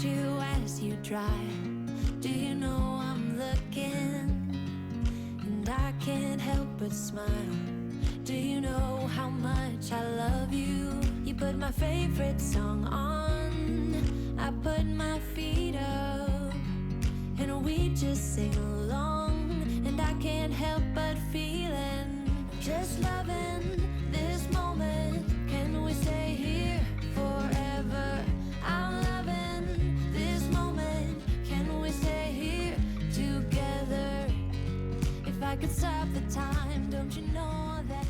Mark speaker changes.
Speaker 1: you as you drive. Do you know I'm looking? And I can't help but smile. Do you know how much I love you? You put my favorite song on, I put my feet up, and we just sing along. And I can't help but feeling, just loving this moment. Can we stay here forever? I'm loving this moment. Can we stay here together? If I could stop the time, don't you know that